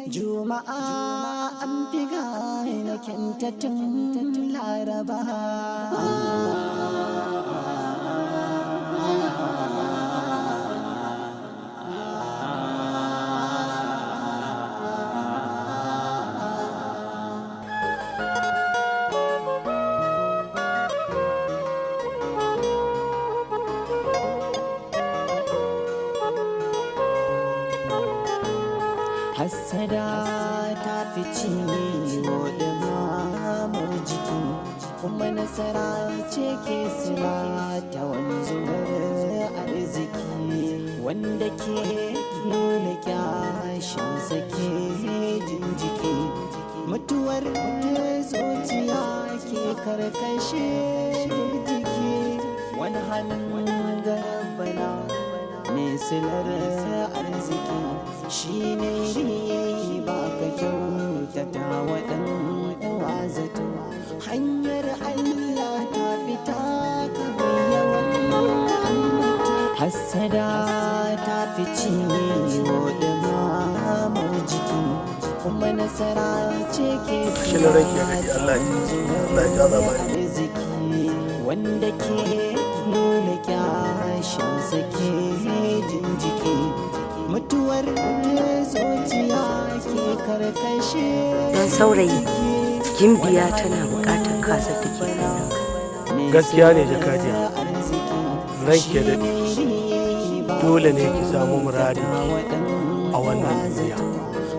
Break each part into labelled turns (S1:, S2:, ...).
S1: Juma'a an fi gane kintattun Laraba. Hassada ta fi ciwo da mamar jiki, kuma nasara ce ke sila ta wanzuwar arziki. Wanda ke nuna kyashin sake jin jiki, mutuwar zuciya ke karkashe jiki. Wani hannun garbana mai silar arziki shi ne ba ka kyautata wa ɗan uwa zato. Hanyar Allah ta fita kamar yawan mutu. Hassada ta fi ciwo da mamar jiki, kuma nasara ce ke arziki. Wanda ke nuna kyashin sake jin jiki, mutuwar zuciya ke karkashe.
S2: Dan saurayi, gimbiya tana bukatar kasar da ke
S3: gaskiya ne jakadiya, ranke da dole ne ki samu muradi a wannan duniya.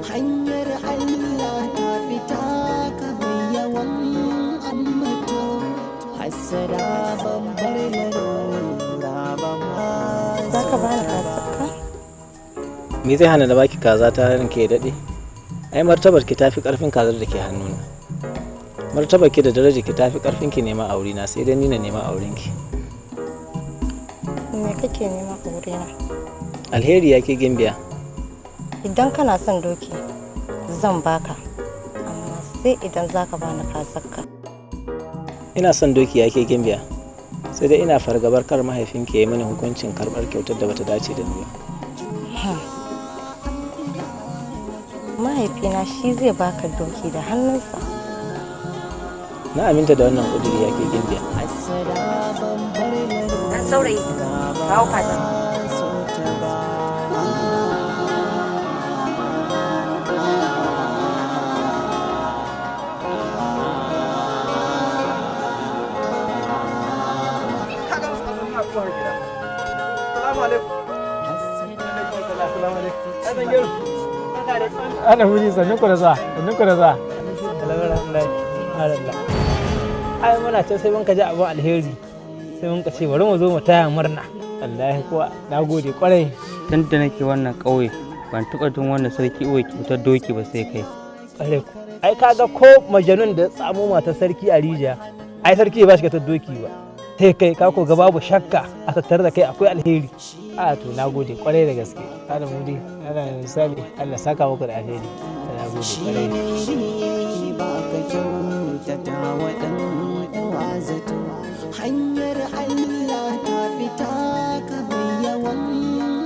S1: Hanyar Allah ta fita kamar yawan ambato. Hassada babbar lalura ba ma.
S2: Za ka bani kasarka?
S4: Me zai hana da baki kaza ta ranke ya daɗe? Ai martabar ki tafi ƙarfin kazar da ke hannuna. Martabar ki da daraja ki tafi ƙarfin ki nema aure na, sai dai ni na nema auren ki.
S2: Me kake nema a wurina?
S4: Alheri yake gimbiya.
S2: Idan kana son doki zan baka, amma sai idan zaka bani kasarka.
S4: Ina son doki yake gimbiya, sai dai ina fargabar kar mahaifinki ya yi mini hukuncin karɓar kyautar da bata dace da ni ba.
S2: Mahaifina shi zai baka doki da hannunsa.
S4: Na aminta da wannan ƙuduri yake gimbiya.
S2: Dan saurayi, kawo kaza.
S3: Ana wuri sannan ku da za, sannan ku da za. Ai muna can sai mun ka ji abin alheri, sai mun ka ce bari mu zo mu taya murna. Wallahi kuwa na gode kwarai.
S5: Tun da nake wannan ƙauye ban taɓa jin wannan sarki uwa kyautar doki ba sai kai.
S3: Ƙwarai ku. Ai kaga ko majanun da tsamo mata sarki a rijiya, ai sarki ba shi kyautar doki ba. Sai kai ka ko ga babu shakka a tattare da kai akwai alheri. A to na gode kwarai da gaske. Kada mu dai ana misali Allah saka muku da alheri. Na gode kwarai.
S1: Ba ka kyautata wa ɗan uwa zato. Hanyar Allah ta fita kamar yawan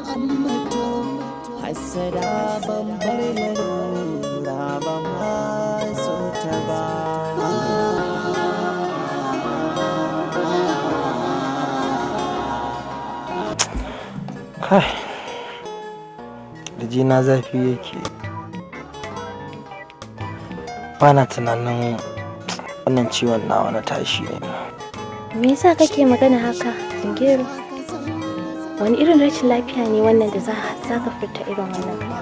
S1: ambato. Hassada babbar lalura ba ma so ta ba.
S6: Kai, jina zafi yake. Bana tunanin wannan ciwon nawa na tashi ne.
S7: Me yasa kake magana haka, Zingero? Wani irin rashin lafiya ne wannan da za ka furta irin wannan kalma?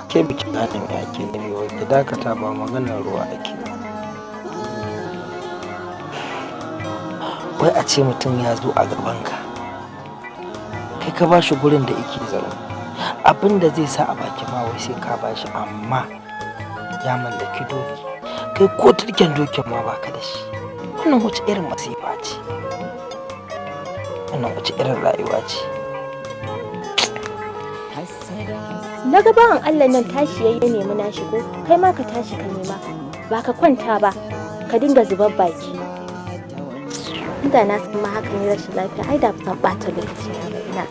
S6: Ke biki ɗanin yake ne wai ki dakata, ba maganar ruwa ake. Wai a ce mutum ya zo a gabanka, kai ka bashi gurin da yake zaune, abin da zai sa a baki ma wai sai ka bashi, amma ya mallaki doki, kai ko turken dokin ma baka da shi. Wannan wace irin masifa ce, wannan wace irin rayuwa ce.
S7: Na ga bawan Allah nan tashi yayi nemi na shigo, kai ma ka tashi ka nema, ba ka kwanta ba ka dinga zubar baki. Inda na san ma hakan ne rashin lafiya, ai da ban ɓata lokaci na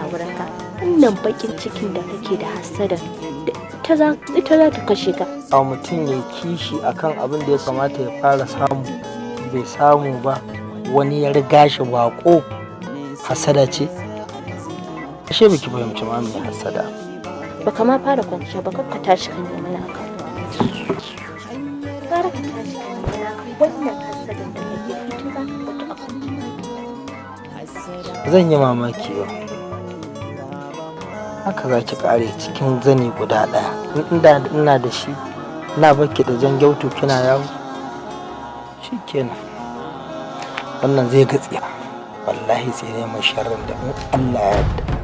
S7: wurin ka. Wannan bakin cikin da kake da hasada da ita ita za ta kashe ka.
S6: A mutum ya kishi akan abin da ya kamata ya fara samu bai samu ba, wani ya riga shi bako, hasada ce? Ashe biki fahimci ma mai hasada.
S7: Baka ma fara kwanciya ba, ka tashi kan nemi naka. Fara ka tashi kan nemi naka, wannan hasadan da kake ita za ka mutu a kan.
S6: Zan yi mamaki ba. Haka za ki kare cikin zani guda ɗaya. Inda ina da shi, ina baki da jan gyautu kina yawo. Shi kenan. Wannan zai gatsiya. Wallahi sai ne mai sharrin da in Allah ya yarda.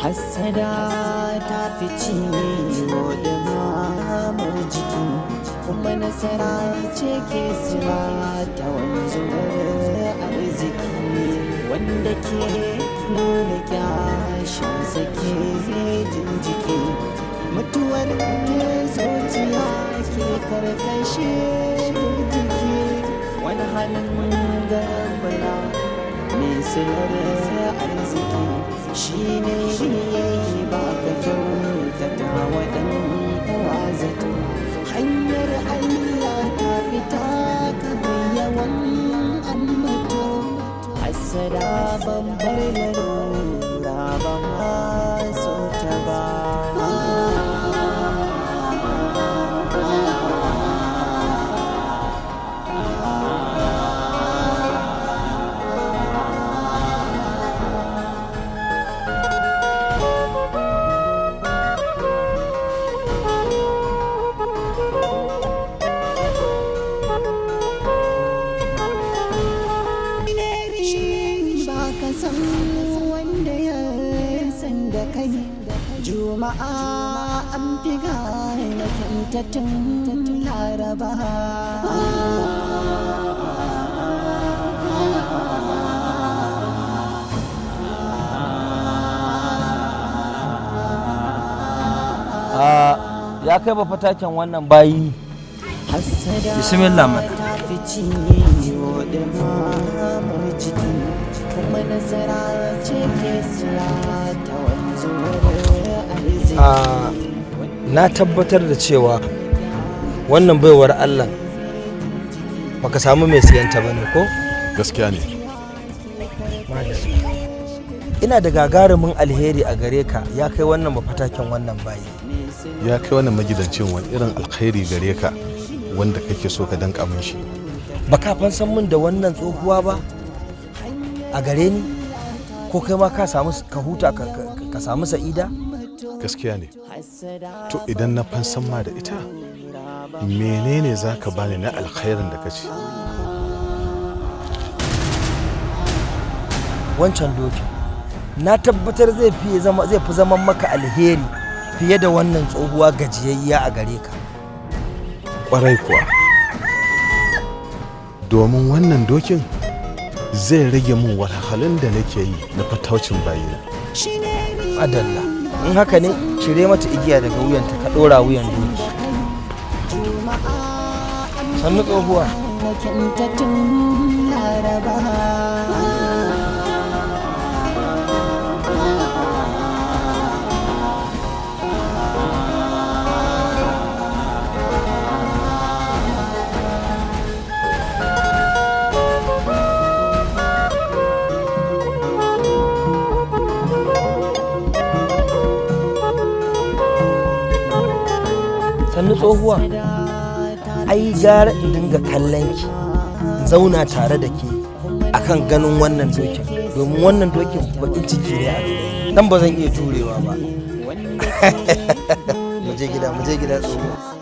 S1: Hassada ta fi ciwo da mamar jiki, kuma nasara ce ke sila ta wanzuwar arziki. Wanda ke nuna kyashin sake jin jiki, mutuwar zuciya ke karkashe jiki. Wani hannun garbala mai silar arziki shi ne ba ka kyautata wa ɗan uwa zato. Hanyar Allah ta fita ka yawan ambato. Hassada babbar larura ba ma so ta ba. Juma'a an fi gane kyantattun Laraba.
S6: Ya kai ba fataken wannan bayi. Bismillah mana. Na tabbatar da cewa wannan baiwar Allah baka samu mai siyanta bane ko?
S8: Gaskiya ne.
S6: Ina da gagarumin alheri a gare ka ya kai wannan mafatakin wannan bayi.
S8: Ya kai wannan magidancin wani irin alkhairi gare ka wanda kake so ka danka min shi.
S6: Baka fansan min da wannan tsohuwa ba a gare ni ko kai ma ka samu ka huta ka samu sa'ida?
S8: Gaskiya ne. To idan na fansan ma da ita menene zaka bani na alkhairin da kace?
S6: Wancan doki na tabbatar zai fi zaman maka alheri fiye da wannan tsohuwa gajiyayya a gare ka.
S8: Kwarai kuwa domin wannan dokin zai rage min wahalhalun da nake yi na fataucin bayina.
S6: Madalla, in haka ne cire mata igiya daga wuyanta ka ɗora wuyan doki. Sannu tsohuwa. Sannu tsohuwa, ai gara in dinga kallon ki zauna tare da ke akan ganin wannan dokin, domin wannan dokin bakin ciki ne a dan ba zan iya jurewa ba. Mu je gida tsohuwa.